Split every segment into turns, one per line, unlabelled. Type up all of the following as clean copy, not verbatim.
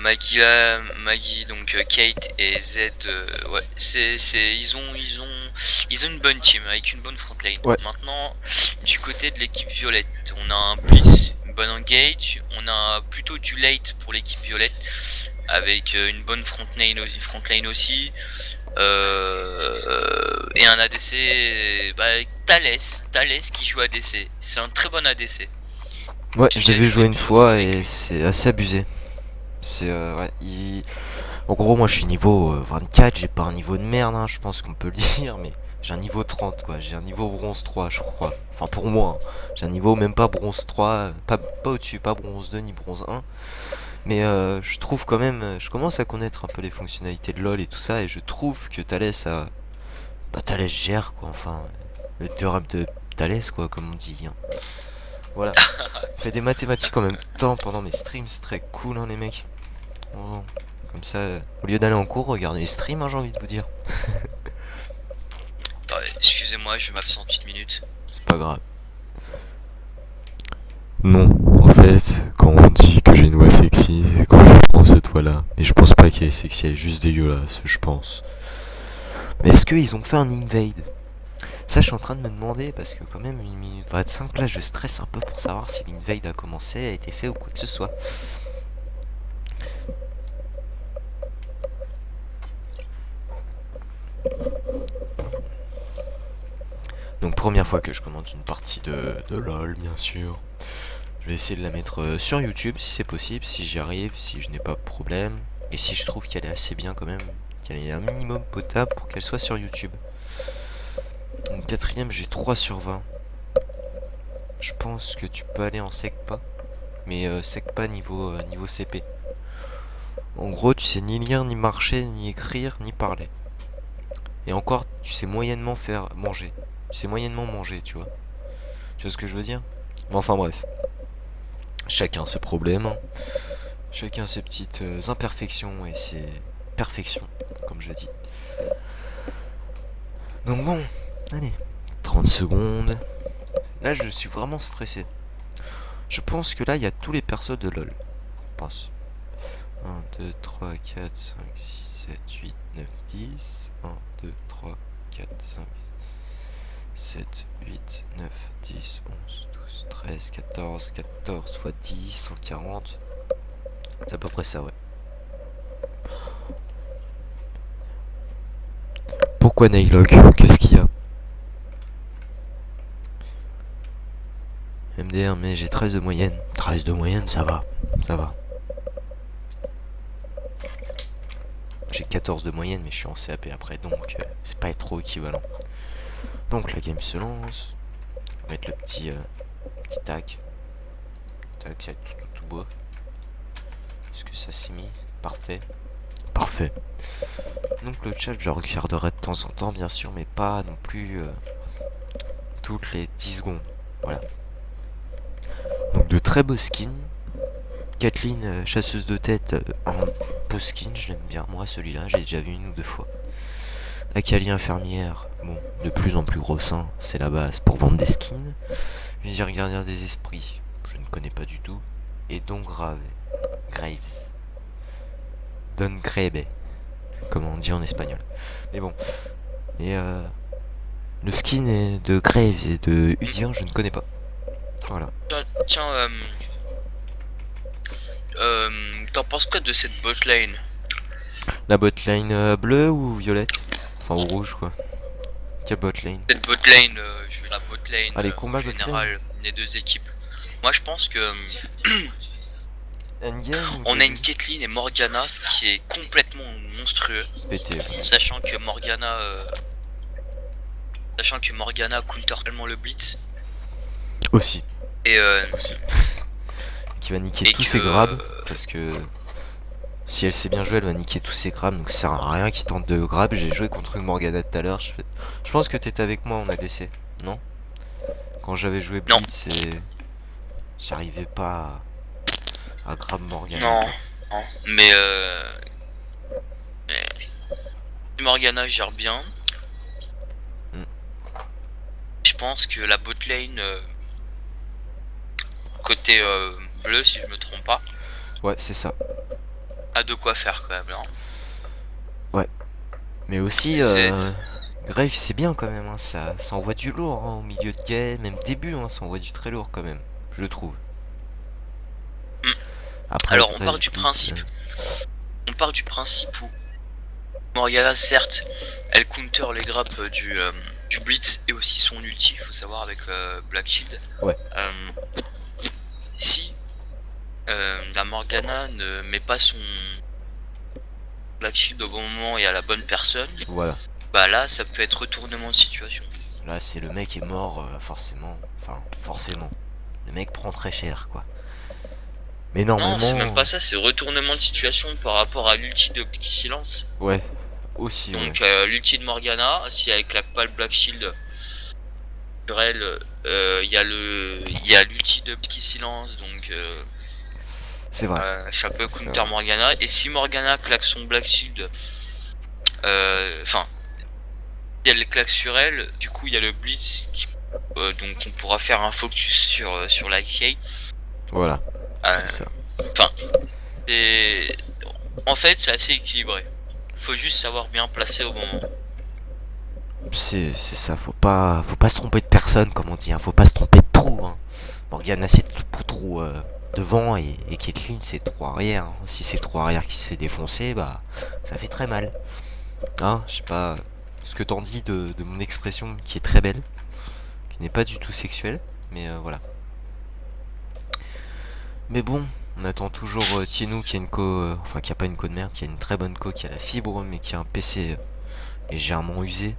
Maggie, donc Kate et Z, ouais, ils ont une bonne team avec une bonne frontline.
Ouais.
Maintenant, du côté de l'équipe violette, on a un blitz, une bonne engage, on a plutôt du late pour l'équipe violette avec une bonne frontline aussi. Et un ADC, Thales qui joue ADC. C'est un très bon ADC.
Ouais,
J'ai
je l'ai
déjà
vu jouer
joué
une
plusieurs fois
fois
avec
et
lui.
c'est assez abusé. C'est ouais, en gros, moi je suis niveau 24, j'ai pas un niveau de merde, hein, je pense qu'on peut le dire, mais j'ai un niveau 30 quoi, j'ai un niveau bronze 3 je crois. Enfin pour moi, hein. J'ai un niveau même pas bronze 3, pas au-dessus, pas bronze 2 ni bronze 1. Mais je trouve quand même, je commence à connaître un peu les fonctionnalités de LoL et tout ça, et je trouve que Thalès a... Bah Thalès gère quoi, enfin, le théorème de Thalès quoi, comme on dit. Hein. Voilà. Fait des mathématiques en même temps pendant mes streams, c'est très cool hein les mecs. Oh. Comme ça, au lieu d'aller en cours, regardez les streams, hein, j'ai envie de vous dire.
Attends, excusez-moi, je vais m'absenter une minute.
C'est pas grave. Non, en fait, quand on dit que j'ai une voix sexy, c'est quand je prends cette voix-là. Mais je pense pas qu'elle est sexy, elle est juste dégueulasse, je pense. Mais est-ce qu'ils ont fait un invade? Ça, je suis en train de me demander, parce que quand même, 1 minute 25, là, je stresse un peu pour savoir si l'invade a commencé, a été fait ou quoi que ce soit. Donc, première fois que je commente une partie de LoL, bien sûr. Je vais essayer de la mettre sur YouTube si c'est possible, si j'y arrive, si je n'ai pas de problème. Et si je trouve qu'elle est assez bien quand même, qu'elle est un minimum potable pour qu'elle soit sur YouTube. Donc quatrième, j'ai 3 sur 20. Je pense que tu peux aller en SECPA, mais SECPA niveau CP. En gros, tu sais ni lire, ni marcher, ni écrire, ni parler. Et encore, tu sais moyennement faire manger. Tu sais moyennement manger, tu vois. Tu vois ce que je veux dire? Mais enfin bref. Chacun ses problèmes. Hein. Chacun ses petites imperfections et ses perfections, comme je dis. Donc bon, allez, 30 secondes. Là, je suis vraiment stressé. Je pense que là, il y a tous les persos de LoL. Je pense. 1, 2, 3, 4, 5, 6, 7, 8, 9, 10. 1, 2, 3, 4, 5, 7, 8, 9, 10, 11, 12, 13, 14, 14 x 10, 140. C'est à peu près ça, ouais. Pourquoi Nailog? Qu'est-ce qu'il y a? MDR, mais j'ai 13 de moyenne. 13 de moyenne, ça va. Ça va. J'ai 14 de moyenne, mais je suis en CAP après, donc c'est pas trop équivalent. Donc la game se lance. On va mettre le petit tac. Tac, c'est tout beau. Est-ce que ça s'est mis? Parfait. Parfait. Donc le chat, je le regarderai de temps en temps, bien sûr, mais pas non plus toutes les 10 secondes. Voilà. Donc de très beaux skins. Kathleen, chasseuse de tête, en beau skin, je l'aime bien. Moi, celui-là, j'ai déjà vu 1 ou 2 fois. Akali infirmière, bon, de plus en plus gros seins, c'est la base pour vendre des skins. Vizir gardien des esprits, je ne connais pas du tout. Et Don Graves, Don Grebe, comme on dit en espagnol. Mais bon, et le skin de Graves et de Udien, je ne connais pas. Voilà.
Tiens, t'en penses quoi de cette botlane?
La botlane bleue ou violette? Enfin, ou rouge, quoi. Quelle botlane?
Cette botlane, je veux la botlane
Ah, les
en
combats botlane?
général, les deux équipes. Moi je pense que
Endgame ou
on a une
début?
Caitlyn et Morgana, ce qui est complètement monstrueux.
PT, ouais.
Sachant que Morgana counter tellement le blitz.
Aussi.
Et
Aussi. Qui va niquer
et
tous
que
ses grabs, parce que si elle sait bien jouer, elle va niquer tous ses grabs, donc ça sert à rien qu'il tente de grab. J'ai joué contre une Morgana tout à l'heure, je pense que t'étais avec moi en ADC, non? Quand j'avais joué
non,
Blitz et j'arrivais pas à grab Morgana,
non,
quoi.
non. Mais Morgana gère bien.
Mm.
Je pense que la botlane côté bleu, si je me trompe pas,
Ouais, c'est ça.
a de quoi faire quand même. Hein.
Mais aussi,
C'est-
Grave, c'est bien quand même, hein, ça envoie du lourd hein, au milieu de game, même début, hein, ça envoie du très lourd quand même, je trouve.
Hmm.
Après,
Alors
Grave, Blitz,
on part du principe où Morgana, certes, elle counter les grappes du Blitz et aussi son ulti, faut savoir, avec Black Shield.
Ouais.
Si la Morgana ne met pas son Black Shield au bon moment et à la bonne personne,
voilà.
bah là, ça peut être retournement de situation.
Là, c'est le mec est mort, forcément. Enfin, forcément. Le mec prend très cher, quoi. Mais normalement...
Non, c'est même pas ça, c'est retournement de situation par rapport à l'ulti de Petit Silence.
Ouais, aussi,
Donc
ouais.
l'ulti de Morgana, si elle claque pas le Black Shield sur elle, il y a l'ulti de Petit Silence, donc
C'est vrai.
ça peut
C'est
counter
vrai.
Morgana. Et si Morgana claque son Black Shield, enfin, si elle claque sur elle, du coup il y a le Blitz, donc on pourra faire un focus sur la Kate.
Voilà,
Euh,
c'est ça.
et en fait, c'est assez équilibré. Faut juste savoir bien placer au bon moment.
C'est ça, faut pas se tromper de personne, comme on dit, hein. Faut pas se tromper de trou, hein. Morgana, c'est le trou devant, et Caitlyn, c'est le trou arrière, hein. Si c'est le trou arrière qui se fait défoncer, bah, ça fait très mal. Hein, je sais pas ce que t'en dis de mon expression qui est très belle, qui n'est pas du tout sexuelle, mais voilà. Mais bon, on attend toujours Tienou qui a une co, enfin qui a pas une co de merde, qui a une très bonne co, qui a la fibre, mais qui a un PC légèrement usé,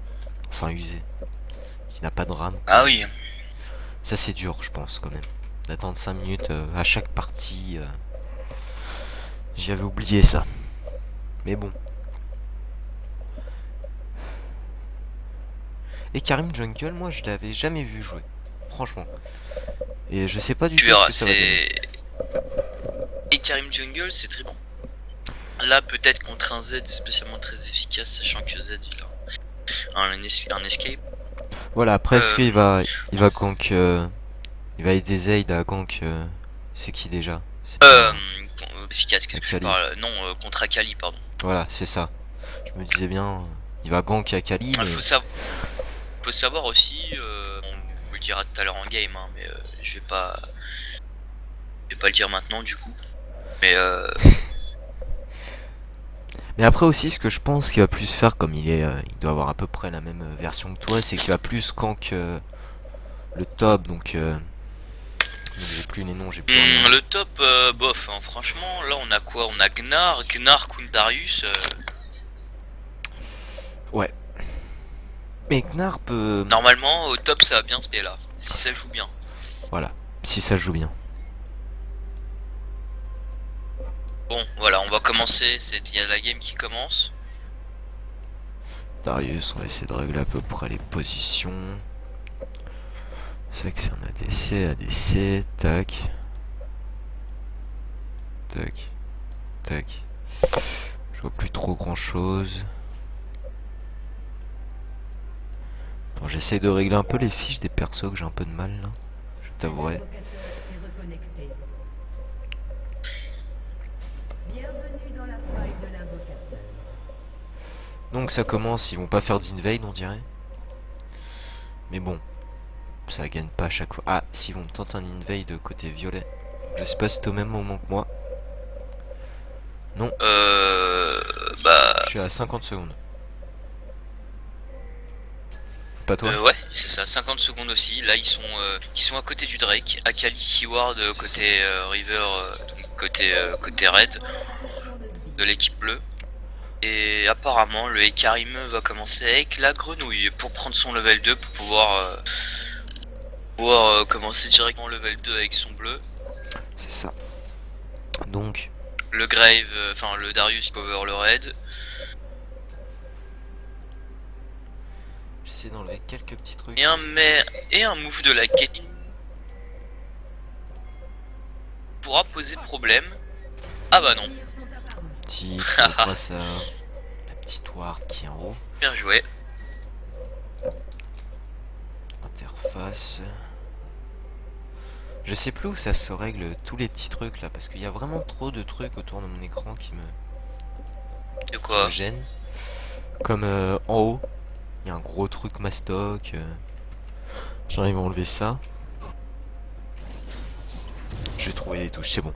enfin usé, qui n'a pas de RAM.
Ah oui.
Ça c'est dur, je pense quand même, d'attendre 5 minutes à chaque partie. J'y avais oublié ça. Mais bon. Et Karim Jungle, moi je l'avais jamais vu jouer, franchement. Et je sais pas du
Tu
tout ce
verras,
que ça va donner.
Et Karim Jungle, c'est très bon. Là, peut-être contre un Z, c'est spécialement très efficace, sachant que Z, il a un escape.
Voilà, après, est-ce qu'il va, gank, il va aider Zayd à gank, c'est qui déjà? C'est pas
Efficace, qu'est-ce que je
Akali.
parle? Non, contre Akali, pardon.
Voilà, c'est ça. Je me disais bien, il va gank Akali,
Il
mais
faut savoir aussi, on vous le dira tout à l'heure en game, hein, mais je vais pas le dire maintenant du coup. Mais
mais après aussi, ce que je pense qu'il va plus faire, comme il doit avoir à peu près la même version que toi, c'est qu'il va plus gank le top, donc j'ai plus les noms, j'ai plus rien.
le top, bof, hein, franchement, là on a quoi? On a Gnar contre Darius.
Ouais. Mais Gnar peut...
Normalement, au top, ça va bien se passer là, si ça joue bien.
Voilà, si ça joue bien.
Bon, voilà, on va commencer. Il y a la game qui commence.
Darius, on va essayer de régler à peu près les positions. C'est vrai que c'est un ADC, tac. Tac. Tac. Je vois plus trop grand chose. Bon, j'essaie de régler un peu les fiches des persos que j'ai un peu de mal là. Je t'avouerai. Donc ça commence, ils vont pas faire d'invade on dirait. Mais bon, ça gagne pas à chaque fois. Ah, s'ils vont tenter un invade côté violet. Je sais pas si c'est au même moment que moi. Non.
Bah.
Je suis à 50 secondes. Pas toi
Ouais, c'est ça, 50 secondes aussi. Là, ils sont à côté du Drake. Akali, Keyword côté River, donc côté Red de l'équipe bleue. Et apparemment, le Ekarim va commencer avec la grenouille pour prendre son level 2 pour pouvoir commencer directement level 2 avec son bleu.
C'est ça. Donc.
Le Grave, enfin le Darius cover le Red.
J'essaie d'enlever quelques petits trucs.
Et un move de la Caitlyn pourra poser problème. Ah bah non.
Petit, grâce à la petite ward qui est en haut.
Bien joué.
Interface. Je sais plus où ça se règle tous les petits trucs là, parce qu'il y a vraiment trop de trucs autour de mon écran qui me
De
qui me
quoi?
gêne. Comme en haut, il y a un gros truc mastoc. J'arrive à enlever ça. Je vais trouver les touches, c'est bon.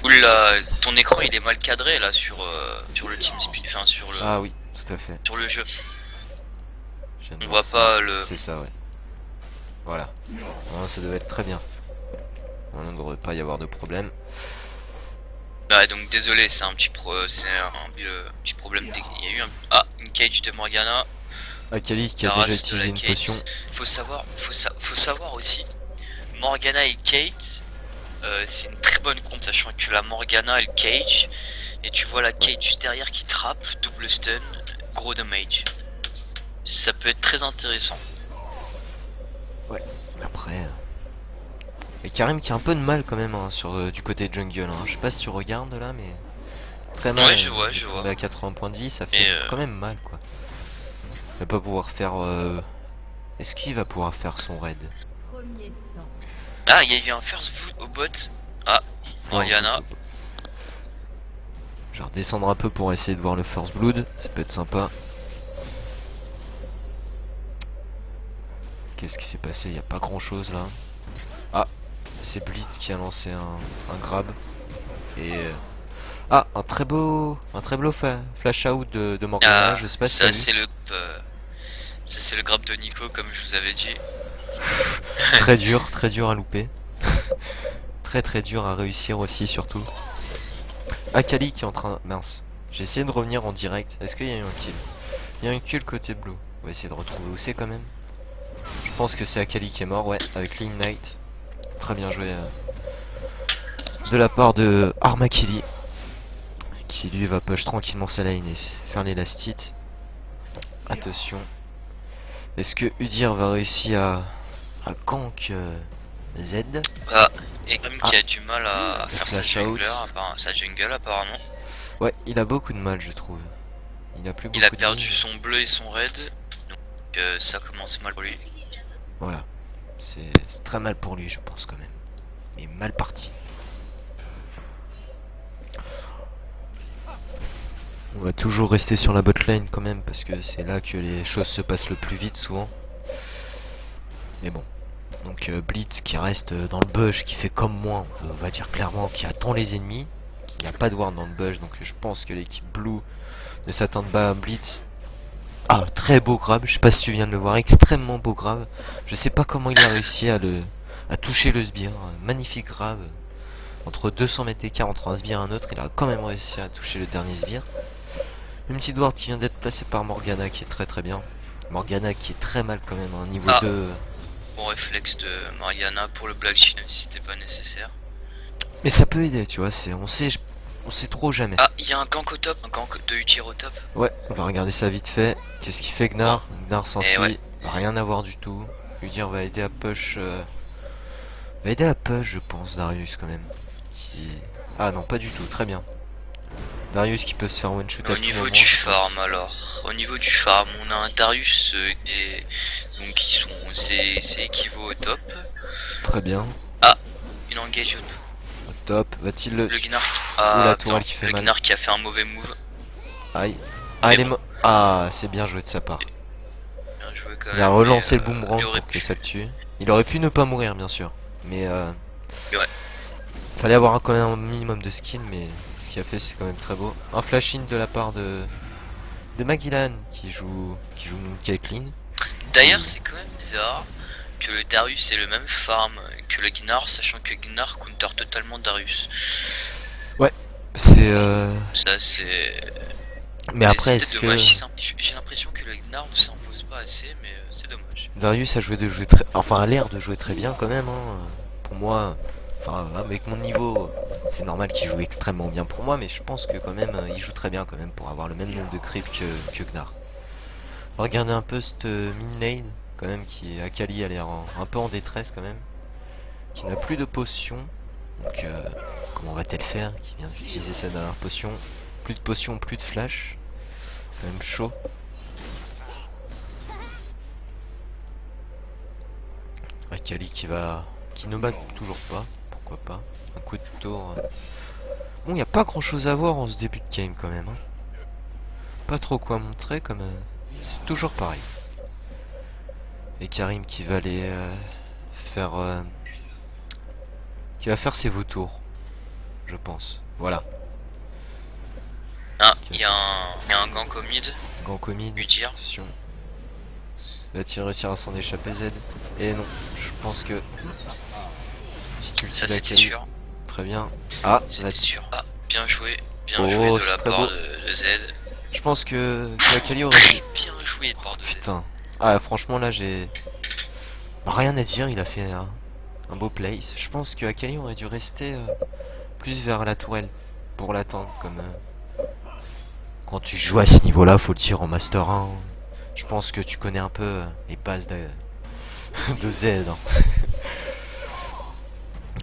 Oula, ton écran il est mal cadré là sur le enfin
Ah oui, tout à fait.
sur le jeu.
Je viens de
On
voir
voit
ça.
pas le.
C'est ça, ouais. Voilà. Non, ça devait être très bien. On ne devrait pas y avoir de problème.
Ouais, donc désolé, c'est un petit petit problème technique. Il y a eu une cage de Morgana.
Akali qui a
La
déjà
race de
utilisé
la
une
Kate.
potion.
Faut savoir aussi, Morgana et Kate, c'est une très bonne comp, sachant que la Morgana elle cage, et tu vois la Kate juste derrière qui trappe, double stun, gros damage. Ça peut être très intéressant.
Ouais. Après. Et Karim qui a un peu de mal quand même hein, du côté jungle. Hein. Je sais pas si tu regardes là, mais très mal.
Ouais, je vois, je vois.
Tomber à 80 points de vie, ça fait quand même mal quoi. Il va pas pouvoir faire. Est-ce qu'il va pouvoir faire son raid?
Ah, il y a eu un first blood au bot. Ah, Morgana.
Je vais redescendre un peu pour essayer de voir le first blood. Ça peut être sympa. Qu'est-ce qui s'est passé? Il n'y a pas grand chose là. Ah, c'est Blitz qui a lancé un grab. Et. Ah, un très beau flash out de Morgana.
Ah,
Je sais pas si
ça
t'as vu.
ça c'est le grab de Nico comme je vous avais dit.
Très dur à louper. Très dur à réussir aussi surtout. Akali qui est en train... Mince. J'ai essayé de revenir en direct. Est-ce qu'il y a eu un kill? Il y a un kill côté blue. On va essayer de retrouver où c'est quand même. Je pense que c'est Akali qui est mort, ouais, avec l'Ignite. Très bien joué de la part de Armakili. Qui lui va push tranquillement sa lane et faire l'élastite. Attention. Est-ce que Udyr va réussir à gank Z?
Ah, et même qui a du mal à faire sa jungle apparemment.
Ouais, il a beaucoup de mal je trouve. Il a plus beaucoup
Il a
de
perdu
vie.
son bleu et son red, donc ça commence mal pour lui.
Voilà. C'est très mal pour lui je pense quand même. Mais mal parti. On va toujours rester sur la botlane quand même parce que c'est là que les choses se passent le plus vite souvent. Mais bon. Donc Blitz qui reste dans le bush, qui fait comme moi, on va dire clairement, qui attend les ennemis, qui n'a pas de ward dans le bush, donc je pense que l'équipe Blue ne s'attend pas à Blitz. Ah, très beau grab, je sais pas si tu viens de le voir, extrêmement beau grab. Je sais pas comment il a réussi à toucher le sbire, magnifique grab. Entre 200 mètres d'écart entre un sbire et un autre, il a quand même réussi à toucher le dernier sbire. Une petite ward qui vient d'être placée par Morgana qui est très bien. Morgana qui est très mal quand même, niveau 2.
Bon réflexe de Mariana pour le Black Shield si c'était pas nécessaire.
Mais ça peut aider, tu vois, on sait trop jamais.
Ah, il y a un gank au top, un gank de Udyr au top.
Ouais, on va regarder ça vite fait. Qu'est-ce qu'il fait Gnar? Gnar s'enfuit,
ouais.
rien à voir du tout. Udyr va aider à push. Va aider à push, je pense, Darius quand même. Ah non, pas du tout, très bien. Darius qui peut se faire one shot à tout moment.
Au niveau du farm alors, au niveau du farm, on a un Darius et donc c'est équivaut au top.
Très bien.
Ah, une engage
au top. Va-t-il le
Gnar
la tourelle qui fait
le
mal.
Gnar qui a fait un mauvais move.
Aïe. Ah, ah, c'est bien joué de sa part.
Bien joué quand même,
il a relancé le boomerang pour
pu.
que ça le tue. Il aurait pu ne pas mourir bien sûr. Mais
ouais.
Fallait avoir quand même un minimum de skill, mais ce qu'il a fait c'est quand même très beau. Un flash in de la part de Magellan qui joue Caitlyn.
D'ailleurs c'est quand même bizarre que le Darius ait le même farm que le Gnar, sachant que Gnar counter totalement Darius.
Ouais, c'est
ça c'est...
Mais après est-ce que...
J'ai l'impression que le Gnar ne s'impose pas assez, mais c'est dommage.
Darius a a l'air de jouer très bien quand même, hein. Pour moi... Enfin, avec mon niveau, c'est normal qu'il joue extrêmement bien pour moi, mais je pense que quand même, il joue très bien quand même pour avoir le même nombre de creeps que Gnar. Regardez un peu cette mid lane, quand même, qui Akali a l'air un peu en détresse quand même, qui n'a plus de potion. Donc, comment va-t-elle faire? Qui vient d'utiliser sa dernière potion. Plus de potion, plus de flash. Quand même chaud. Akali qui ne bat toujours pas. Pourquoi pas? Un coup de tour Bon, y a pas grand chose à voir en ce début de game quand même. Hein. Pas trop quoi montrer comme... c'est toujours pareil. Et Karim qui va aller faire... qui va faire ses vautours. Je pense. Voilà.
Ah, il y a un gank au mid,
Gank mid.
lui dire.
Attention. Va-t-il réussir à s'en échapper Z? Et non, je pense que... Si tu le
Ça
tues
c'était
d'Akali,
sûr.
très bien. Ah,
C'était sûr. Ah, bien joué
Oh,
de
c'est
la
très
part
beau.
de Z.
je pense que Akali aurait...
Très bien joué de part de Z.
Putain. Ah, franchement, là, j'ai... rien à dire, il a fait un beau place. Je pense que Akali aurait dû rester plus vers la tourelle pour l'attendre, comme... Quand tu joues à ce niveau-là, faut le dire en Master 1. Je pense que tu connais un peu les bases de Z. Hein.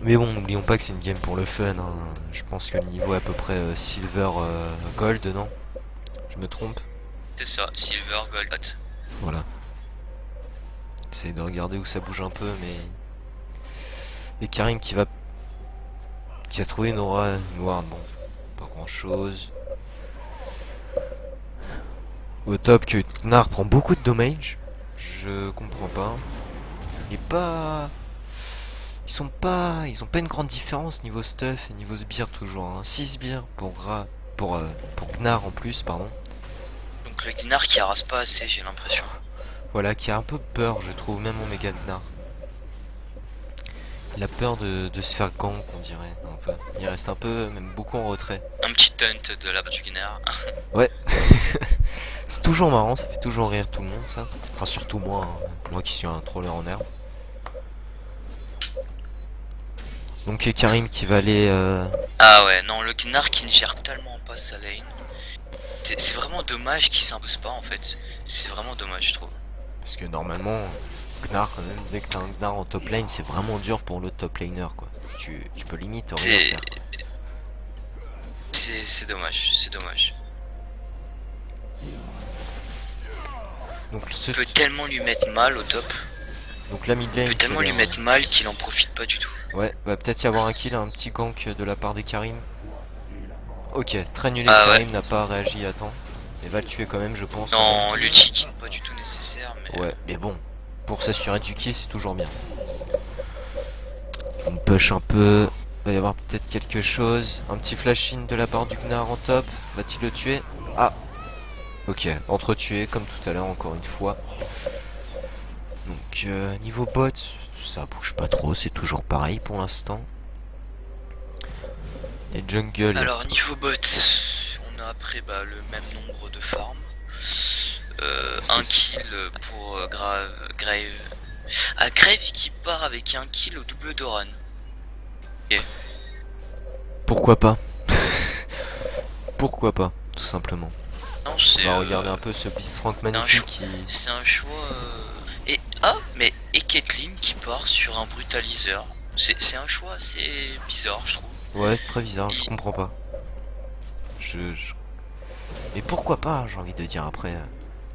Mais bon, n'oublions pas que c'est une game pour le fun. Hein. Je pense que le niveau est à peu près Silver Gold, non? Je me trompe?
C'est ça, Silver, Gold, Hot.
Voilà. J'essaie de regarder où ça bouge un peu, mais... Et Karim qui a trouvé une aura noire. Bon, pas grand-chose. Au top que Gnar prend beaucoup de damage. Je comprends pas. Il est pas... Ils ont pas une grande différence niveau stuff et niveau sbire toujours. Hein. 6 sbires pour Gnar en plus, pardon.
Donc le Gnar qui arrase pas assez, j'ai l'impression.
Voilà, qui a un peu peur, je trouve, même en méga Gnar. Il a peur de se faire gank, on dirait, un peu. Il reste un peu, même beaucoup en retrait.
Un petit taunt de la part du Gnar.
Ouais. C'est toujours marrant, ça fait toujours rire tout le monde, ça. Enfin, surtout moi, hein. Moi qui suis un troller en herbe. Donc Karim qui va aller...
Ah ouais, non, le Gnar qui ne gère tellement pas sa lane. C'est vraiment dommage qu'il s'impose pas en fait. C'est vraiment dommage, je trouve.
Parce que normalement, Gnar, quand même, dès que t'as un Gnar en top lane, c'est vraiment dur pour l'autre top laner, quoi. Tu peux limite rien faire.
C'est dommage, c'est dommage.
Donc,
Il peut tellement lui mettre mal au top.
Donc la mid lane...
Il peut tellement lui mettre mal qu'il en profite pas du tout.
Ouais, va peut-être y avoir un kill, un petit gank de la part de Karim. Ok, très nul et
Ah
Karim
ouais.
n'a pas réagi à temps. Et va le tuer quand même, je pense.
Non, l'ulti qui n'est pas du tout nécessaire, mais...
Ouais, mais bon, pour s'assurer du kill, c'est toujours bien. On push un peu. Il va y avoir peut-être quelque chose. Un petit flash in de la part du Gnar en top. Va-t-il le tuer? Ah. Ok, entre-tué, comme tout à l'heure, encore une fois. Donc, niveau bot, ça bouge pas trop, c'est toujours pareil pour l'instant. Et jungle.
Alors, niveau bot, on a après le même nombre de farms. Un kill pour Grave. Ah, Grave qui part avec un kill au double d'Oran. Ok.
Pourquoi pas? Pourquoi pas, tout simplement.
Non,
On va regarder un peu ce Blitzcrank magnifique qui...
C'est un choix... Et et Caitlyn qui part sur un brutaliseur. C'est un choix assez bizarre, je trouve.
Ouais, très bizarre, je comprends pas. Mais pourquoi pas, j'ai envie de dire après.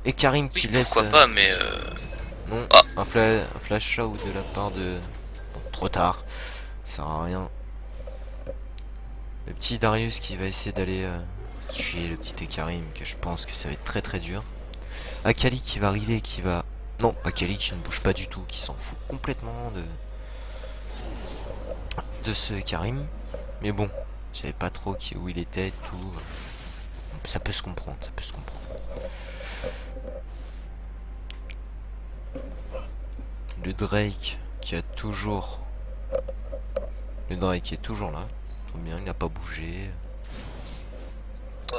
Et Karim qui laisse...
Pourquoi pas, mais...
Non,
Ah.
un flash out de la part de... Bon, trop tard, ça sert à rien. Le petit Darius qui va essayer d'aller tuer le petit Karim, que je pense que ça va être très très dur. Akali qui va arriver, qui va... Non, Akali qui ne bouge pas du tout, qui s'en fout complètement de ce Karim. Mais bon, je savais pas trop où il était et tout. Ça peut se comprendre, ça peut se comprendre. Le Drake qui a toujours... Le Drake est toujours là. Trop bien, il n'a pas bougé.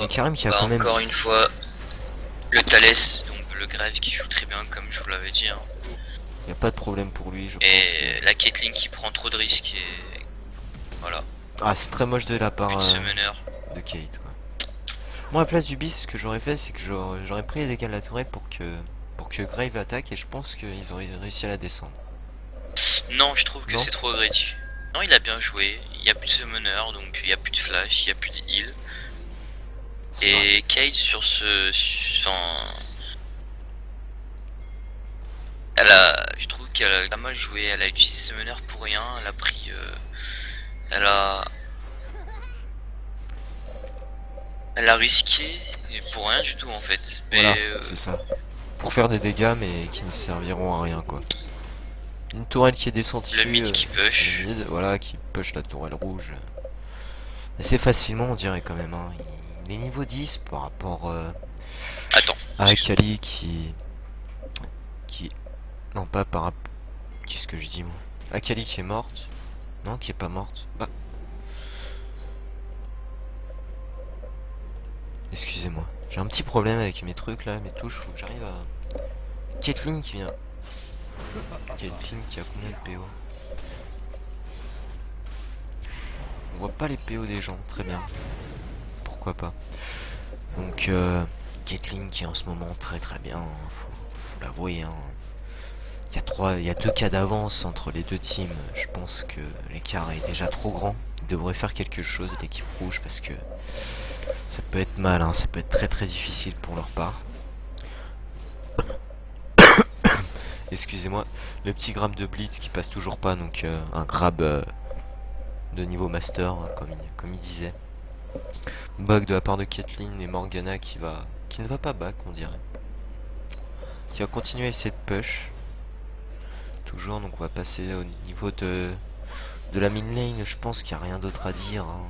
Et Karim qui a quand même...
Encore une fois, le Thalès, donc le Grave qui joue très bien comme je vous l'avais dit. Hein.
Il n'y a pas de problème pour lui, je pense.
Et la Caitlyn qui prend trop de risques et... Voilà.
Ah, c'est très moche de la part
de
Kate, quoi. Moi, à la place du bis, ce que j'aurais fait, c'est que j'aurais pris les dégâts de la tourelle pour que Grave attaque, et je pense qu'ils auraient réussi à la descendre.
Non, je trouve que c'est trop greedy. Non, il a bien joué, il n'y a plus de summoner, donc il n'y a plus de flash, il n'y a plus de heal. Et Kate sur ce... je trouve qu'elle a pas mal joué, elle a utilisé summoner pour rien, elle a pris... Elle a risqué pour rien du tout en fait. Mais
Voilà, c'est ça. Pour faire des dégâts, mais qui ne serviront à rien, quoi. Une tourelle qui est
le
descendue
mid qui
sur
push.
le mid, voilà, qui push la tourelle rouge. Assez facilement, on dirait quand même. Hein. Il est niveau 10 par rapport
Attends,
à
excuse-moi.
Akali qui... Non, pas par rapport... Qu'est-ce que je dis, moi? Akali qui est morte. Non, qui est pas morte. Bah... Excusez-moi. J'ai un petit problème avec mes trucs, là, mes touches. Faut que j'arrive à... Caitlyn qui vient... Caitlyn qui a combien de PO? On voit pas les PO des gens, très bien. Pourquoi pas. Donc, Caitlyn qui est en ce moment très très bien, hein, faut l'avouer. Hein. Il y a 2 cas d'avance entre les deux teams. Je pense que l'écart est déjà trop grand. Ils devraient faire quelque chose, l'équipe rouge, parce que ça peut être mal, hein, ça peut être très très difficile pour leur part. Excusez-moi, le petit grab de Blitz qui passe toujours pas, donc un grab de niveau master, hein, comme il disait. Bug de la part de Caitlyn et Morgana qui ne va pas back, on dirait. Qui va continuer à essayer de push. Toujours, donc on va passer au niveau de la mid lane. Je pense qu'il n'y a rien d'autre à dire. Hein.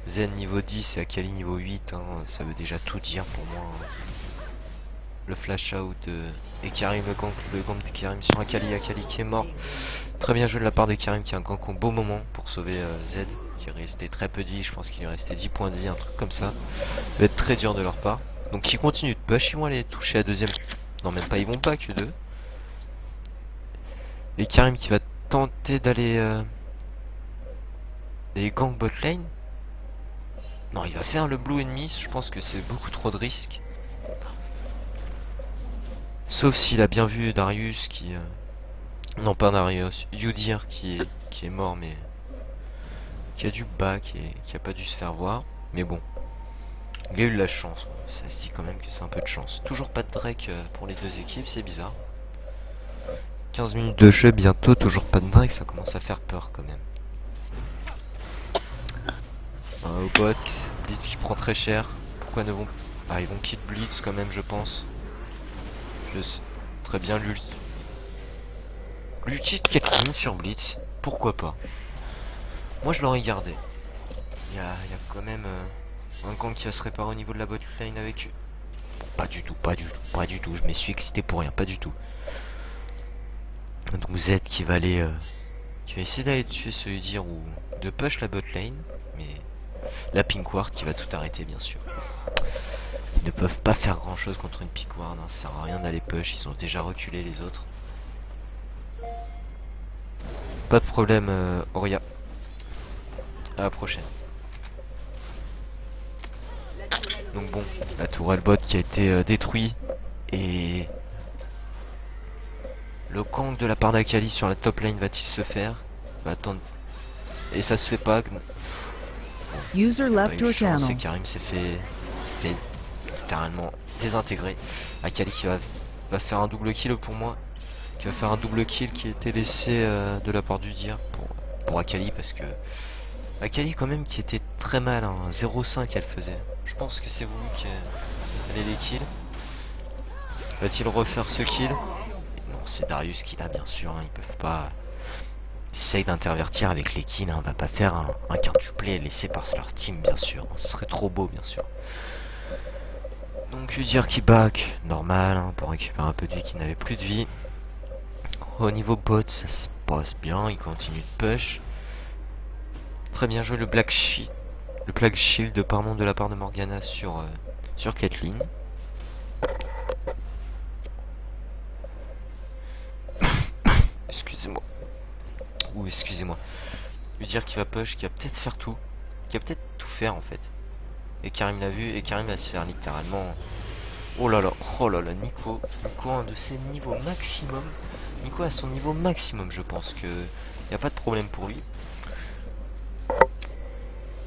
Zen niveau 10 et Akali niveau 8, hein, ça veut déjà tout dire pour moi. Hein. Le flash out et Karim, le gank de Karim sur Akali qui est mort. Très bien joué de la part de Karim qui a un gank au beau moment pour sauver Z qui est resté très peu de vie. Je pense qu'il est resté 10 points de vie, un truc comme ça. Ça va être très dur de leur part. Donc ils continuent de push, ils vont aller toucher la deuxième. Non, même pas, ils vont pas que deux. Et Karim qui va tenter d'aller gank bot lane. Non, il va faire le blue ennemi, je pense que c'est beaucoup trop de risques. Sauf s'il a bien vu Darius qui... Non, pas Darius, Udyr qui est mort, mais... Qui a dû back et qui a pas dû se faire voir. Mais bon, il a eu de la chance, ça se dit quand même que c'est un peu de chance. Toujours pas de Drake pour les deux équipes, c'est bizarre. 15 minutes de jeu bientôt, toujours pas de Drake, ça commence à faire peur quand même. Au bot, Blitz qui prend très cher. Pourquoi ne vont... Ah, ils vont kill Blitz quand même, je pense. Très bien, l'ulti de Caitlyn sur Blitz. Pourquoi pas? Moi, je l'aurais gardé. Il y a quand même un camp qui va se réparer au niveau de la bot lane avec eux. Pas du tout, pas du tout, pas du tout. Je me suis excité pour rien, pas du tout. Donc Z qui va aller... qui va essayer d'aller tuer ce Udyr ou de push la bot lane. Mais la pink ward qui va tout arrêter, bien sûr. Ils ne peuvent pas faire grand chose contre une pink ward, hein. Ça sert à rien d'aller push, ils ont déjà reculé les autres. Pas de problème, Oria. À la prochaine. Donc bon, la tourelle bot qui a été détruite. Et... Le gank de la part d'Akali sur la top lane va-t-il se faire? Va attendre. Et ça se fait pas.
User
Pas
left
eu
your
de chance
channel.
et Karim s'est fait littéralement désintégré. Akali qui va faire un double kill pour moi. Qui va faire un double kill qui a été laissé de la part du Dir pour Akali parce que Akali quand même qui était très mal, hein. 0,5 elle faisait. Je pense que c'est voulu qu'elle ait les kills. Va-t-il refaire ce kill? Non, c'est Darius qui l'a bien sûr, hein. Ils peuvent pas. Essaye d'intervertir avec les kills, hein. On va pas faire un quintuplé laissé par leur team bien sûr. Ce serait trop beau bien sûr. Donc Udyr qui back, normal, hein, pour récupérer un peu de vie qui n'avait plus de vie. Au niveau bot, ça se passe bien, il continue de push. Très bien joué le Black Shield. Le Black Shield pardon, de la part de Morgana sur Caitlyn. Excusez-moi. Ou excusez-moi. Udyr qui va push, qui va peut-être faire tout. Qui va peut-être tout faire en fait. Et Karim l'a vu, et Karim va se faire littéralement... Oh là là, Nico un de ses niveaux maximum. Nico a son niveau maximum, je pense que y a pas de problème pour lui.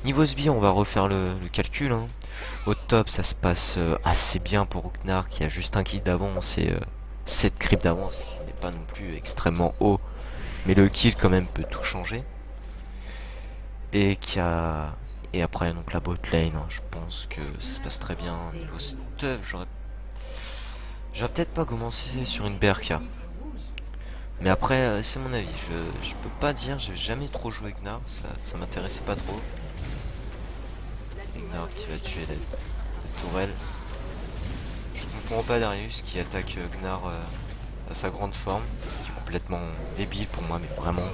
Niveau SB, on va refaire le calcul. Hein. Au top, ça se passe assez bien pour Ruknar qui a juste un kill d'avance et 7 creeps d'avance, qui n'est pas non plus extrêmement haut. Mais le kill quand même peut tout changer. Et qui a Et après donc la bot lane, hein, je pense que ça se passe très bien. Niveau stuff, j'aurais peut-être pas commencé sur une BRK. Mais après, c'est mon avis. Je peux pas dire, j'ai jamais trop joué Gnar, ça m'intéressait pas trop. Gnar qui va tuer la tourelle. Je ne comprends pas Darius qui attaque Gnar à sa grande forme, qui est complètement débile pour moi, mais vraiment.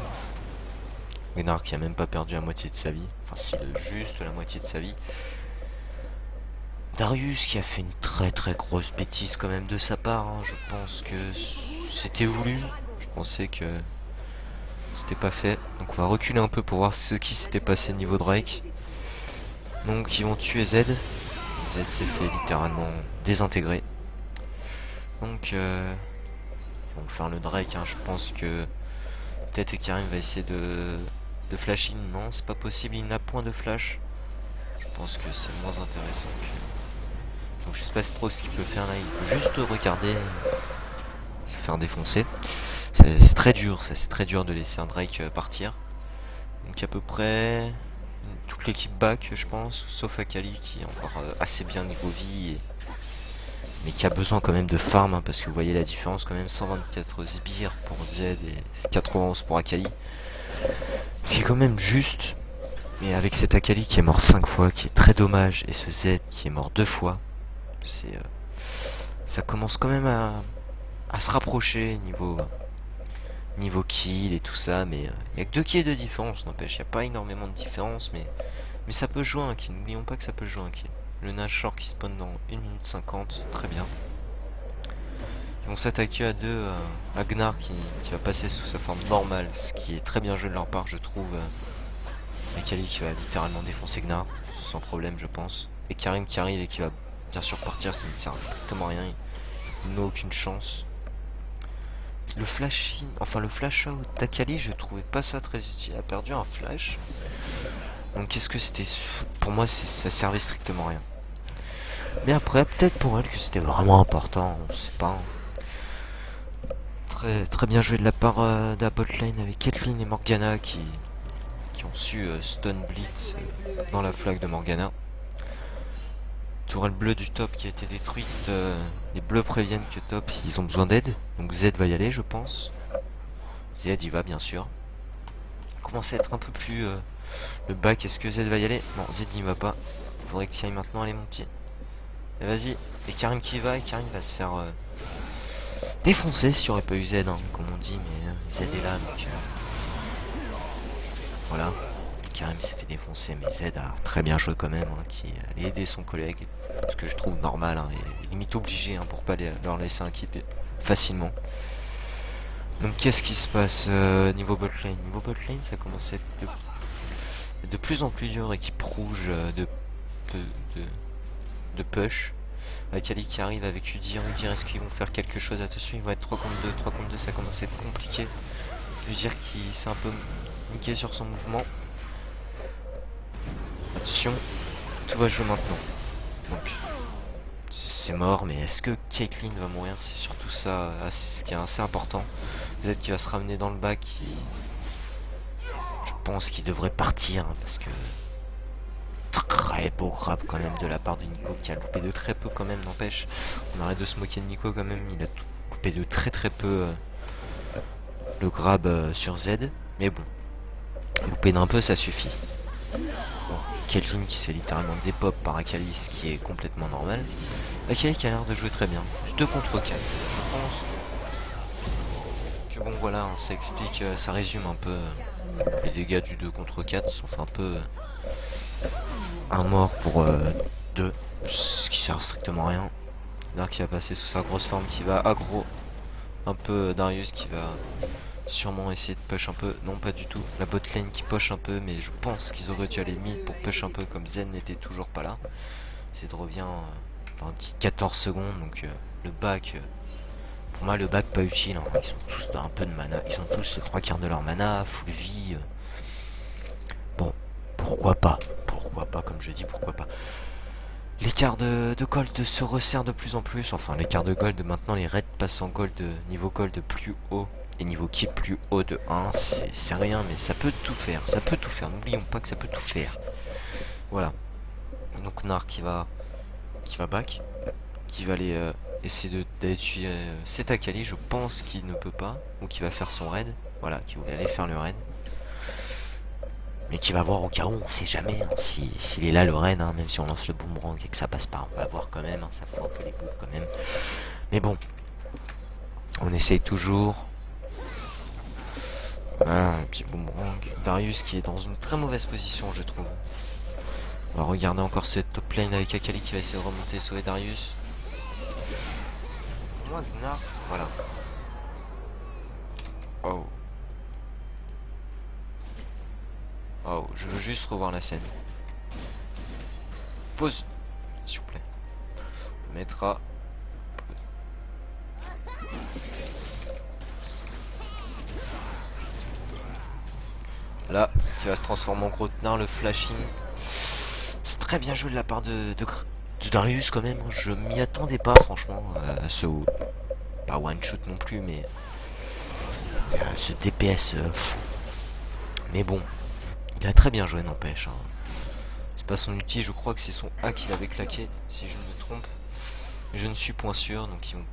Gnar qui a même pas perdu la moitié de sa vie, enfin si juste la moitié de sa vie. Darius qui a fait une très grosse bêtise quand même de sa part, hein. Je pense que c'était voulu, je pensais que c'était pas fait. Donc on va reculer un peu pour voir ce qui s'était passé au niveau Drake. Donc ils vont tuer Z. Z s'est fait littéralement désintégrer. Donc ils vont faire le Drake, hein. Je pense que peut-être Karim va essayer de flash in. Non, c'est pas possible, il n'a point de flash. Je pense que c'est moins intéressant que... Donc je sais pas trop ce qu'il peut faire là, il peut juste regarder se faire défoncer. C'est très dur, ça c'est très dur de laisser un Drake partir. Donc à peu près toute l'équipe back je pense, sauf Akali qui est encore assez bien niveau vie mais qui a besoin quand même de farm, hein, parce que vous voyez la différence quand même, 124 sbires pour Z et 91 pour Akali. C'est quand même juste, mais avec cet Akali qui est mort 5 fois, qui est très dommage, et ce Z qui est mort 2 fois, c'est ça commence quand même à se rapprocher niveau kill et tout ça, mais il n'y a que 2 kills de différence, n'empêche, il n'y a pas énormément de différence, mais ça peut jouer un kill, n'oublions pas que ça peut jouer un kill. Le Nashor qui spawn dans 1 minute 50, très bien. Ils vont s'attaquer à deux, à Gnar qui va passer sous sa forme normale, ce qui est très bien joué de leur part, je trouve. Akali qui va littéralement défoncer Gnar, sans problème je pense. Et Karim qui arrive et qui va bien sûr partir, ça ne sert strictement à rien, il n'a aucune chance. Le flash in, enfin le flash out d'Akali, je trouvais pas ça très utile, il a perdu un flash. Donc qu'est-ce que c'était? Pour moi ça servait strictement à rien. Mais après peut-être pour elle que c'était vraiment important, on sait pas. Très bien joué de la part de la botlane avec Caitlyn et Morgana qui ont su stun Blitz dans la flag de Morgana. Tourelle bleue du top qui a été détruite. Les bleus préviennent que top ils ont besoin d'aide. Donc Z va y aller je pense. Z y va bien sûr. Il commence à être un peu plus le bac. Est-ce que Z va y aller? Non, Z n'y va pas. Faudrait que tu y ailles maintenant, allez mon petit. Et vas-y. Et Karim qui va, et Karim va se faire défoncer s'il n'y aurait pas eu Z, hein, comme on dit, mais Z est là donc voilà. Karim s'est fait défoncer, mais Z a très bien joué quand même, hein, qui allait aider son collègue, ce que je trouve normal, hein, et limite obligé, hein, pour pas leur laisser un kill facilement. Donc qu'est-ce qui se passe niveau botlane? Niveau botlane ça commence à être de plus en plus dur, équipe rouge de push. Akali qui arrive avec Udyr, est-ce qu'ils vont faire quelque chose? Attention, ils vont être 3 contre 2, 3 contre 2 ça commence à être compliqué. Udyr qui s'est un peu niqué sur son mouvement. Attention, tout va jouer maintenant. Donc c'est mort, mais est-ce que Caitlyn va mourir? C'est surtout ça ce qui est assez important. Z qui va se ramener dans le bac, je pense qu'il devrait partir, hein, parce que très beau grab quand même de la part de Nico qui a loupé de très peu quand même, n'empêche. On arrête de se moquer de Nico quand même, il a loupé de très peu le grab sur Z, mais bon, louper d'un peu ça suffit. Bon, Caitlyn qui se fait littéralement dépop par Akali, ce qui est complètement normal. Akali qui a l'air de jouer très bien, 2 contre 4, je pense que bon voilà, hein, ça explique, ça résume un peu les dégâts du 2 contre 4, ça fait un peu un mort pour 2, ce qui sert strictement à rien. Là qui va passer sous sa grosse forme, qui va aggro un peu Darius, qui va sûrement essayer de push un peu. Non, pas du tout, la botlane qui push un peu, mais je pense qu'ils auraient dû aller mid pour push un peu, comme Zen n'était toujours pas là. C'est revient dans 14 secondes, donc le back, pour moi le back pas utile, hein. Ils sont tous un peu de mana, ils ont tous les 3 quarts de leur mana, full vie. Bon, pourquoi pas comme je dis, pourquoi pas. L'écart de gold se resserre de plus en plus, enfin l'écart de gold, maintenant les raids passent en gold, niveau gold plus haut et niveau kill plus haut de 1, c'est rien, mais ça peut tout faire, n'oublions pas que ça peut tout faire. Voilà. Donc Nar qui va back, qui va aller essayer d'aller tuer cet Akali. Je pense qu'il ne peut pas, ou qui va faire son raid. Voilà, qui voulait aller faire le raid. Mais qui va voir au cas où, on sait jamais hein, s'il est là le raid, hein, même si on lance le boomerang et que ça passe pas, on va voir quand même, hein, ça fout un peu les boules quand même. Mais bon, on essaye toujours. Voilà, un petit boomerang. Darius qui est dans une très mauvaise position, je trouve. On va regarder encore cette top lane avec Akali qui va essayer de remonter et sauver Darius. Pour moi, Gnar, voilà. Oh. Oh, je veux juste revoir la scène. Pause, s'il vous plaît. On mettra. Là, qui va se transformer en gros Gnar, le flashing. C'est très bien joué de la part de Darius quand même. Je m'y attendais pas, franchement. Ce pas one shoot non plus, mais ce DPS fou. Mais bon, il a très bien joué, n'empêche. Hein. C'est pas son ulti, je crois que c'est son A qu'il avait claqué, si je ne me trompe. Je ne suis point sûr, donc ils vont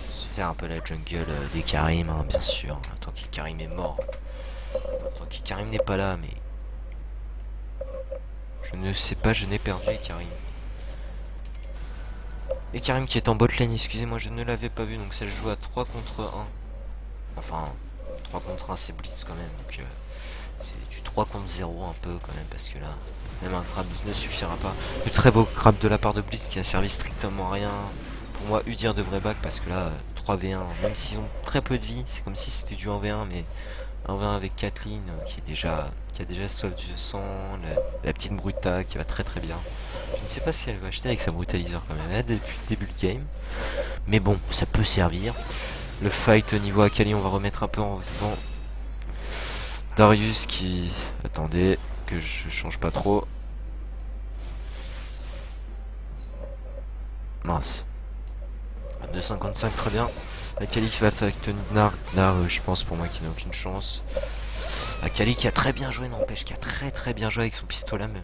se faire un peu la jungle des Karim, hein, bien sûr. Tant que Karim est mort. Tant que Karim n'est pas là, mais. Je ne sais pas, je n'ai perdu Karim. Et Karim qui est en bot lane, excusez-moi, je ne l'avais pas vu, donc ça joue à 3 contre 1. Enfin, 3 contre 1 c'est blitz quand même, donc c'est du 3 contre 0 un peu quand même, parce que là, même un grab ne suffira pas. Le très beau grab de la part de Blitz qui a servi strictement à rien. Pour moi, Udyr devrait back parce que là, 3v1, même s'ils ont très peu de vie, c'est comme si c'était du 1v1, mais 1v1 avec Kathleen qui a déjà soif du sang, la petite Bruta qui va très très bien. Je ne sais pas si elle va acheter avec sa brutaliseur quand même, là, depuis le début de game. Mais bon, ça peut servir. Le fight au niveau Akali, on va remettre un peu en devant. Darius qui... Attendez, que je change pas trop. Mince. 2,55 très bien. Akali qui va avec Gnar. Gnar, je pense pour moi qui n'a aucune chance. Akali qui a très bien joué, n'empêche, qui a très bien joué avec son pistolet. Mais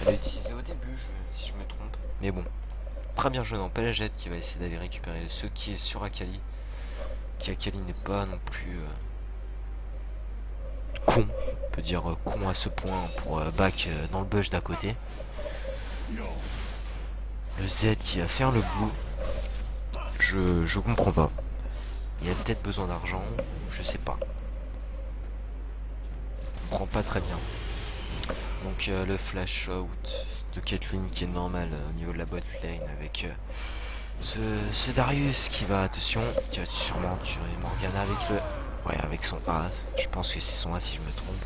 elle l'a utilisé au début, si je me trompe. Mais bon, très bien joué, n'empêche, Jet qui va essayer d'aller récupérer ce qui est sur Akali. Qui Akali n'est pas non plus con, on peut dire con à ce point pour back dans le bush d'à côté. Le Z qui va faire le blue. Je comprends pas. Il a peut-être besoin d'argent, je sais pas. Je comprends pas très bien. Donc le flash out de Caitlyn qui est normal au niveau de la bot lane avec ce Darius qui va, attention, qui va sûrement tuer Morgana avec le... Ouais, avec son A, je pense que c'est son A si je me trompe.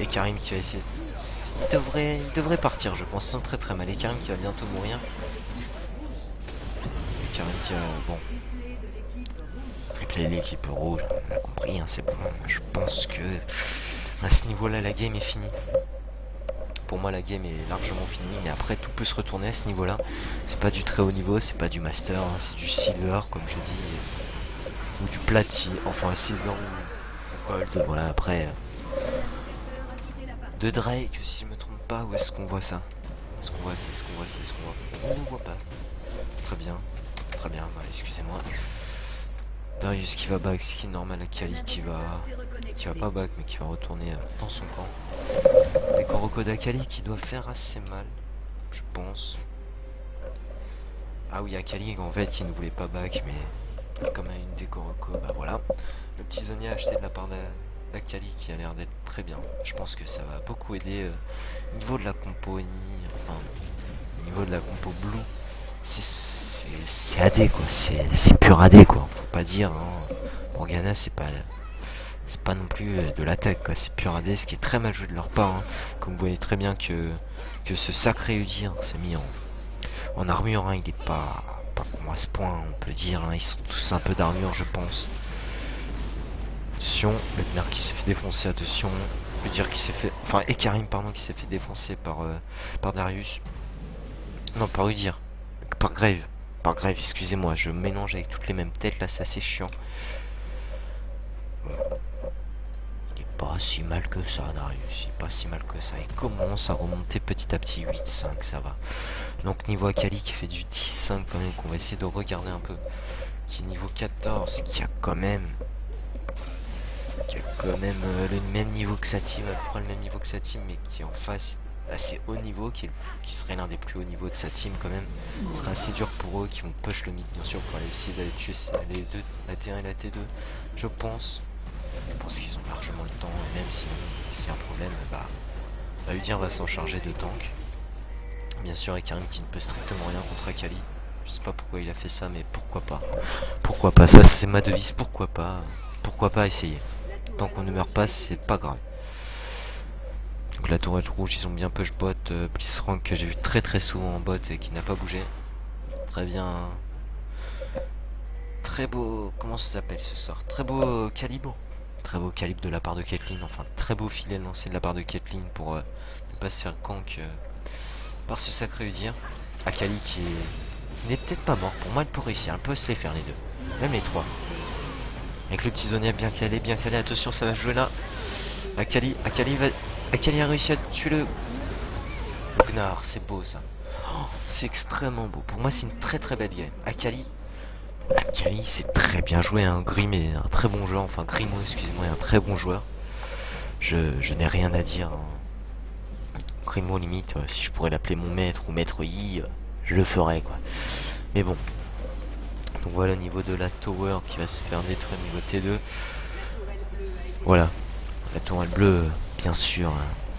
Et Karim qui va essayer... Il devrait partir, je pense, ils sont très mal. Et Karim qui va bientôt mourir. Et Karim qui a... Bon. Replay l'équipe rouge, on l'a compris, hein, c'est bon. Je pense que à ce niveau-là, la game est finie. Pour moi, la game est largement finie, mais après, tout peut se retourner à ce niveau-là. C'est pas du très haut niveau, c'est pas du master, hein, c'est du silver, comme je dis, ou du platine, enfin silver ou gold. Voilà, après. De Drake, si je me trompe pas, où est-ce qu'on voit ça? Est-ce qu'on voit ça? Est-ce qu'on voit ça? Est-ce qu'on voit... On ne voit pas. Très bien, bah, excusez-moi. Darius qui va back, skin normal, Akali qui va pas back mais qui va retourner dans son camp. Les Koroko d'Akali qui doivent faire assez mal, je pense. Ah oui, Akali en fait il ne voulait pas back, mais comme à une des Koroko, bah voilà. Le petit Zonia acheté de la part d'Akali qui a l'air d'être très bien. Je pense que ça va beaucoup aider au niveau de la compo ennemie, enfin au niveau de la compo blue. C'est AD quoi, c'est pur AD quoi, faut pas dire. Hein. Morgana c'est pas non plus de l'attaque quoi, c'est pur AD, ce qui est très mal joué de leur part. Hein. Comme vous voyez très bien que ce sacré Udyr s'est mis en armure, hein. Il est pas à ce point on peut dire, hein. Ils sont tous un peu d'armure je pense. Attention, le Gnar qui s'est fait défoncer, attention, Udyr qui s'est fait, enfin et Karim pardon qui s'est fait défoncer par Darius. Non, par Udyr. Par Grave, excusez-moi, je mélange avec toutes les mêmes têtes là, c'est assez chiant. Il est pas si mal que ça, Darius. C'est pas si mal que ça. Il commence à remonter petit à petit. 8-5, ça va. Donc niveau Akali qui fait du 10-5 quand même, qu'on va essayer de regarder un peu. Qui est niveau 14, qui a quand même le même niveau que sa team, à peu près le même niveau que sa team, mais qui est en face assez haut niveau, qui serait l'un des plus hauts niveaux de sa team quand même. Ce serait assez dur pour eux, qui vont push le mid bien sûr pour aller essayer d'aller tuer les deux, la T1 et la T2, je pense. Je pense qu'ils ont largement le temps, et même si c'est un problème, bah Udyr va s'en charger de tank. Bien sûr, et Karim qui ne peut strictement rien contre Akali. Je sais pas pourquoi il a fait ça, mais pourquoi pas. Pourquoi pas, ça c'est ma devise, pourquoi pas essayer. Tant qu'on ne meurt pas, c'est pas grave. Donc la tourelle rouge, ils ont bien push bot, Blitzcrank que j'ai vu très souvent en bot et qui n'a pas bougé. Très bien. Très beau, comment ça s'appelle ce sort? Très beau calibre. Très beau calibre de la part de Caitlyn, enfin très beau filet lancé de la part de Caitlyn pour ne pas se faire gank par ce sacré Udyr. Akali qui n'est peut-être pas mort, pour moi elle peut réussir, elle peut se les faire les deux, même les trois. Avec le petit Zonia bien calé, attention ça va jouer là. Akali a réussi à tuer le Gnar, c'est beau ça. Oh, c'est extrêmement beau, pour moi c'est une très belle game. Akali c'est très bien joué, hein. Grim est un très bon joueur, enfin Grimo excusez-moi est un très bon joueur. Je n'ai rien à dire, hein. Grimo limite, si je pourrais l'appeler mon maître ou maître Yi, je le ferais quoi. Mais bon. Donc voilà au niveau de la tower qui va se faire détruire au niveau T2. Voilà. La tourelle bleue, bien sûr,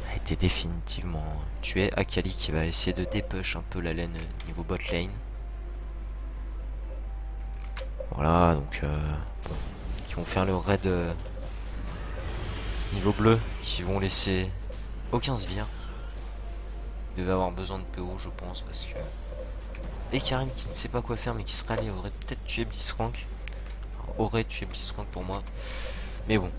a été définitivement tuée. Akali qui va essayer de dépush un peu la lane niveau bot lane. Voilà, donc bon, qui vont faire le raid niveau bleu, qui vont laisser aucun sbire. Ils devaient avoir besoin de PO, je pense, parce que... Et Karim qui ne sait pas quoi faire, mais qui serait allé, aurait peut-être tué Blitzcrank. Enfin, aurait tué Blitzcrank pour moi. Mais bon.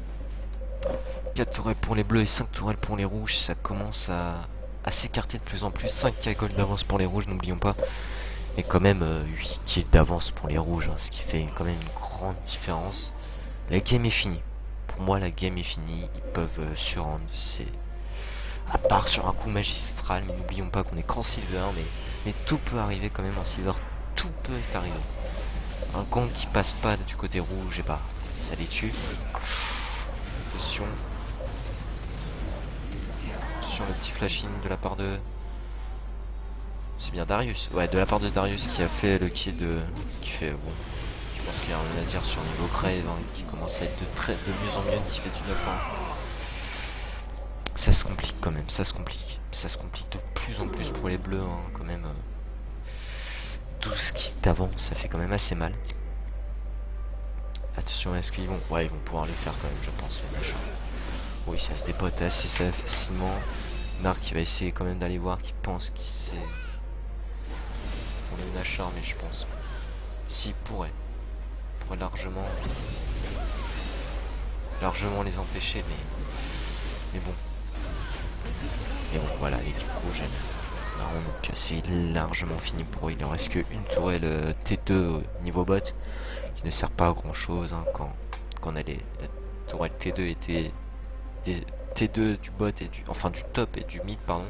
4 tourelles pour les bleus et 5 tourelles pour les rouges, ça commence à s'écarter de plus en plus. 5 gold d'avance pour les rouges, n'oublions pas. Et quand même 8 kills d'avance pour les rouges, hein, ce qui fait quand même une grande différence. La game est finie. Pour moi la game est finie. Ils peuvent surrendre. C'est à part sur un coup magistral. Mais n'oublions pas qu'on est qu'en silver. Mais tout peut arriver quand même en silver. Tout peut arriver. Un gang qui passe pas du côté rouge, et bah ça les tue. Attention. Attention le petit flashing de la part de... C'est bien Darius, ouais, de la part de Darius qui a fait le kill de... Qui fait, bon, je pense qu'il y a rien à dire sur niveau Crave, hein, qui commence à être de mieux en mieux, qui fait du 9-1. Ça se complique quand même, ça se complique de plus en plus pour les bleus, hein, quand même. 12 kills d'avance, ça fait quand même assez mal. Attention, est-ce qu'ils vont... Ouais, ils vont pouvoir les faire quand même, je pense, les Nashor. Oui, ça se dépote assez facilement. Narc qui va essayer quand même d'aller voir, qui pense qu'il sait... On est une Nashor, mais je pense... S'il pourrait largement les empêcher, mais bon. Mais bon, voilà, l'équipe rouge, donc c'est largement fini pour eux. Il ne reste qu'une tourelle T2 au niveau bot, qui ne sert pas à grand chose, hein, quand la tourelle T2 était des T2 du bot et du top et du mid, pardon.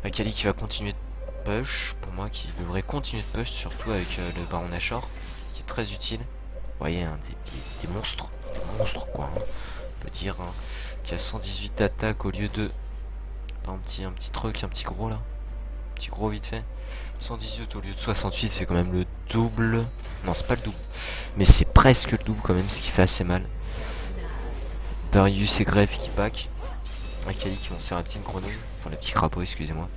Akali qui va continuer de push, pour moi qui devrait continuer de push, surtout avec le Baron Nashor, qui est très utile. Vous voyez, hein, des monstres quoi, hein, on peut dire, hein, qui a 118 d'attaque au lieu de... Un petit truc, un petit gros là. Petit gros vite fait. 118 au lieu de 68, c'est quand même le double. Non, c'est pas le double. Mais c'est presque le double quand même, ce qui fait assez mal. Darius et Grefg qui back. Akali qui vont se faire la petite grenouille. Enfin, le petit crapaud, excusez-moi.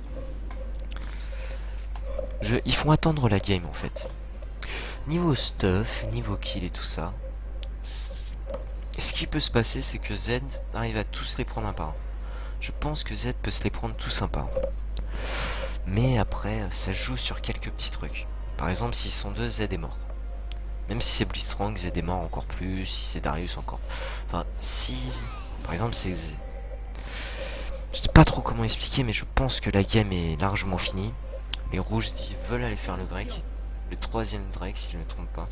Ils font attendre la game en fait. Niveau stuff, niveau kill et tout ça. Ce qui peut se passer, c'est que Z arrive à tous les prendre un par un. Je pense que Z peut se les prendre tous un par un. Mais après, ça joue sur quelques petits trucs. Par exemple, s'ils sont deux, Z est mort. Même si c'est Blitzcrank, Z est mort encore plus. Si c'est Darius, encore. Enfin, si... Par exemple, c'est Z. Je sais pas trop comment expliquer, mais je pense que la game est largement finie. Les rouges veulent aller faire le Drake. Le troisième Drake, si je ne me trompe pas.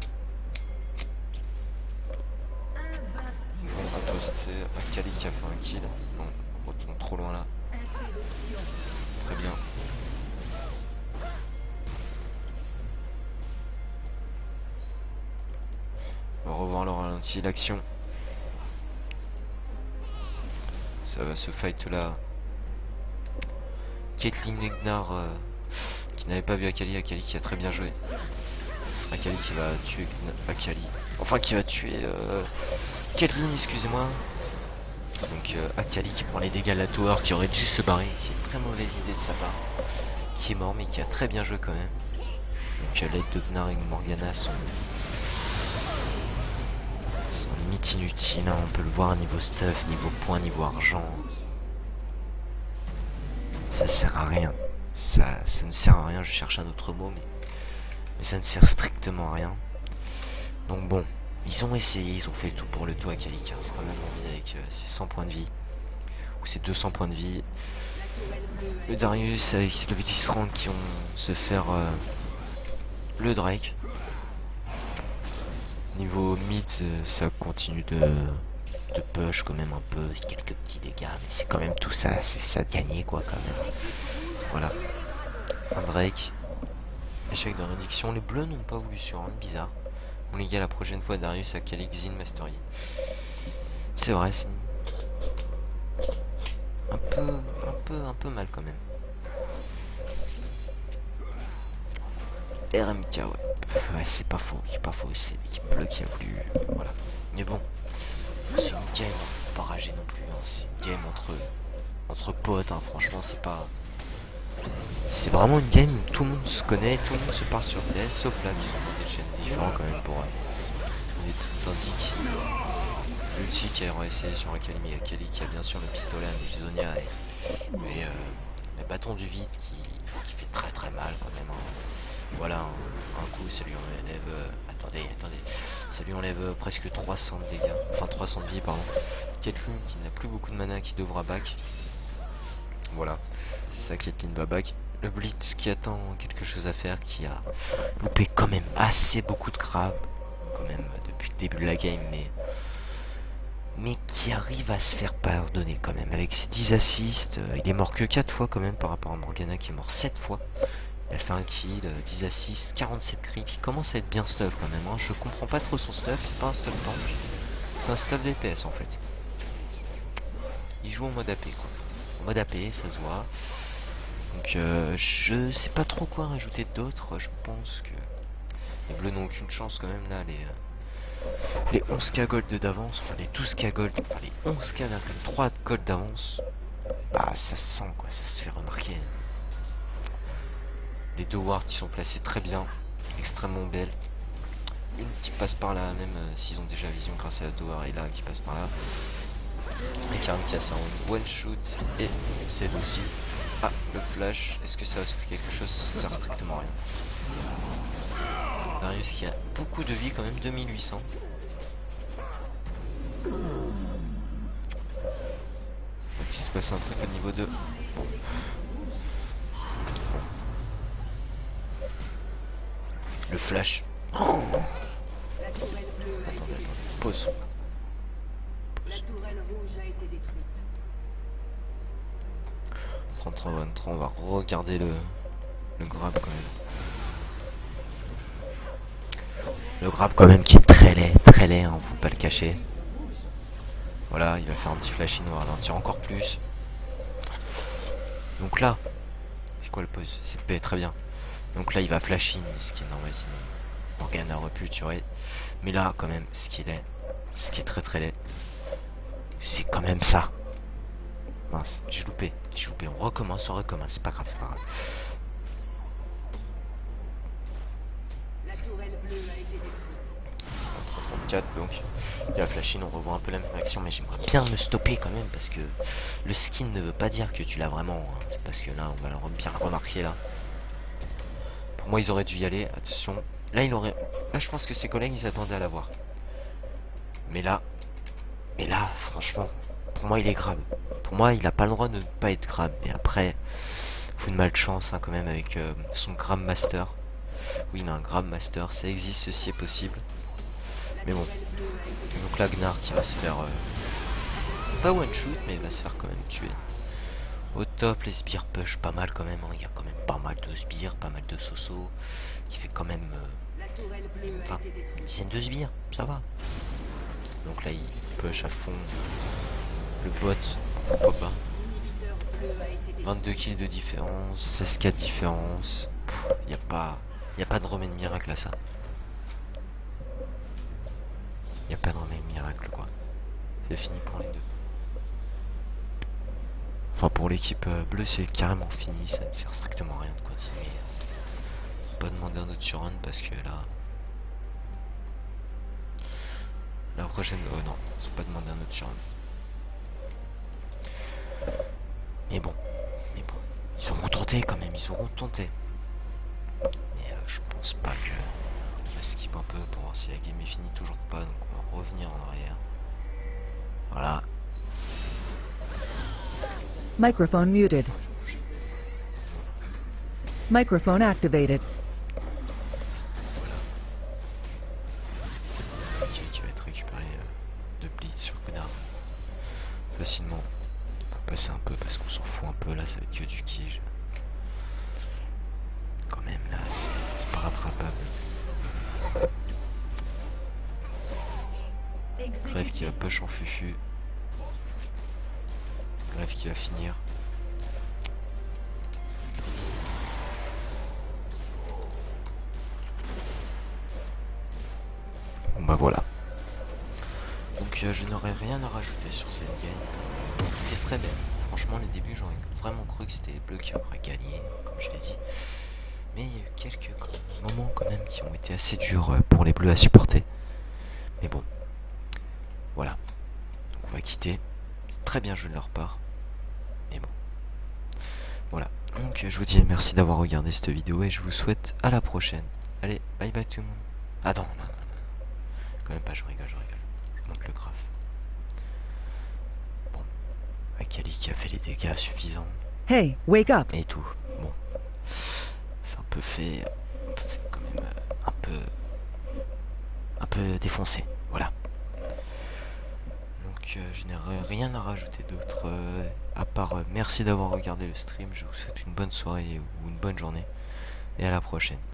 Bon, c'est Akali qui a fait un kill. Non, on retourne trop loin là. Très bien. On va revoir le ralenti, l'action. Ça va ce fight là. Caitlyn et Gnar qui n'avait pas vu Akali qui a très bien joué. Akali qui va tuer Akali. Enfin qui va tuer Caitlyn, excusez-moi. Donc Akali qui prend les dégâts de la tower, qui aurait dû se barrer, qui est une très mauvaise idée de sa part. Qui est mort mais qui a très bien joué quand même. Donc l'aide de Gnar et Morgana sont limite inutiles, hein. On peut le voir niveau stuff, niveau points, niveau argent. Ça sert à rien. Ça ne sert à rien, je cherche un autre mot, mais ça ne sert strictement à rien. Donc bon, ils ont essayé, ils ont fait tout pour le tout Akali qui reste quand même en vie avec ses 100 points de vie. Ou ses 200 points de vie. Le Darius avec le Vitisrand qui vont se faire le Drake. Niveau mid, ça continue de push quand même un peu, quelques petits dégâts, mais c'est quand même tout ça, c'est ça de gagner quoi quand même. Voilà. Un Drake. Échec de réduction. Les bleus n'ont pas voulu se rendre, bizarre. On les gars la prochaine fois Darius à Akali, Xin, Master Yi. C'est vrai, c'est un peu mal quand même. RMK, ouais, c'est pas faux, c'est l'équipe bleue qui a voulu, voilà. Mais bon, c'est une game, faut pas rager non plus, hein. C'est une game entre potes, hein. Franchement, c'est vraiment une game où tout le monde se connaît, tout le monde se parle sur TS, sauf là qui sont dans des chaînes différentes quand même pour les petites indiques. L'ulti qui a essayé sur Akali, mais Akali qui a bien sûr le pistolet à Zonia et le bâton du vide qui fait très très mal quand même, hein. Voilà, un coup ça lui enlève attendez, ça lui enlève presque 300 de dégâts, enfin 300 de vie pardon. Caitlyn qui n'a plus beaucoup de mana qui devra back. Voilà, c'est ça, Caitlyn va back. Le Blitz qui attend quelque chose à faire, qui a loupé quand même assez beaucoup de crabes quand même depuis le début de la game, mais qui arrive à se faire pardonner quand même avec ses 10 assists. Il est mort que 4 fois quand même par rapport à Morgana qui est mort 7 fois. Il a fait un kill, 10 assists, 47 creeps. Il commence à être bien stuff quand même, hein. Je comprends pas trop son stuff, c'est pas un stuff tank, c'est un stuff DPS en fait. Il joue en mode AP quoi. En mode AP, ça se voit. Donc je sais pas trop quoi rajouter d'autre. Je pense que les bleus n'ont aucune chance quand même là. Les 11k gold d'avance, enfin les 12k gold, enfin les 11k,3 gold d'avance. Bah ça se sent quoi, ça se fait remarquer. Les deux wards qui sont placés très bien, extrêmement belles. Une qui passe par là même s'ils ont déjà vision grâce à la tower, et là qui passe par là. Et Karim qui a ça en one shoot et c'est aussi. Ah, le flash, est-ce que ça va souffler quelque chose? Ça sert strictement à rien. Darius qui a beaucoup de vie quand même, 2800. Il se passe un truc au niveau de... Bon. Le flash. Oh, attendez, pause.
La tourelle rouge a été détruite.
33-23, on va regarder le grab quand même. Le grab quand même qui est très laid, hein, faut pas le cacher. Voilà, il va faire un petit flash in, on va ralentir encore plus. Donc là, c'est quoi le pause? C'est P, très bien. Donc là il va flash in, ce qui est normal sinon Morgana aurait pu le tuer. Mais là quand même, ce qui est très laid, c'est quand même ça. Mince, j'ai loupé, on recommence, c'est pas grave,
La tourelle bleue a été détruite.
34 donc, il a flash in, on revoit un peu la même action, mais j'aimerais bien me stopper quand même, parce que le skin ne veut pas dire que tu l'as vraiment, hein. C'est parce que là, on va bien le remarquer là. Pour moi, ils auraient dû y aller, attention. Là, je pense que ses collègues, ils s'attendaient à l'avoir. Mais là, franchement, pour moi, il est grave. Pour moi, il a pas le droit de ne pas être grave. Et après, faut une malchance hein, quand même avec son Grab Master. Oui, il a un Grab Master, ça existe, ceci est possible. Mais bon. Donc là, Gnar qui va se faire Pas one shoot, mais il va se faire quand même tuer. Au top, les sbires push pas mal quand même. Hein. Il y a quand même pas mal de sbires, pas mal de soso. Qui fait quand même
La tourelle bleue a été
une
détruite.
dizaine de sbires, ça va. Donc là, il push à fond le bot, pourquoi pas.
L'inhibiteur bleu a été détruit.
22 kills de différence, 16 4 différence. Il y a pas de remède miracle à ça. Il y a pas de remède miracle quoi. C'est fini pour les deux. Enfin pour l'équipe bleue c'est carrément fini, ça ne sert strictement à rien de continuer. Pas demander un autre surrun parce que là... La prochaine... Oh non, ils ont pas demandé un autre surrun. Mais bon, ils auront tenté quand même, ils auront tenté. Mais je pense pas que... On va skip un peu pour voir si la game est finie, toujours pas, donc on va revenir en arrière. Voilà.
Microphone muted. Microphone activated.
Qui va être récupéré de blitz sur Gunnar. Facilement. On va passer un peu parce qu'on s'en fout un peu là, ça va être que du kill. Quand même là, c'est pas rattrapable. Grève qui va push en fufu. Grève qui va finir. Bon bah voilà. Donc je n'aurais rien à rajouter sur cette game. C'était très belle. Franchement les débuts j'aurais vraiment cru que c'était les bleus qui auraient gagné, comme je l'ai dit. Mais il y a eu quelques moments quand même qui ont été assez durs pour les bleus à supporter. Mais bon. Voilà. Donc on va quitter. C'est très bien joué de leur part. Mais bon. Voilà. Donc je vous dis merci d'avoir regardé cette vidéo et je vous souhaite à la prochaine. Allez, bye bye tout le monde. Attends, non. Quand même pas, je rigole. Je monte le graphe. Bon. Akali qui a fait les dégâts suffisants.
Hey, wake up.
Et tout. Bon. C'est un peu fait quand même un peu défoncé. Voilà. Donc je n'ai rien à rajouter d'autre à part merci d'avoir regardé le stream. Je vous souhaite une bonne soirée ou une bonne journée et à la prochaine.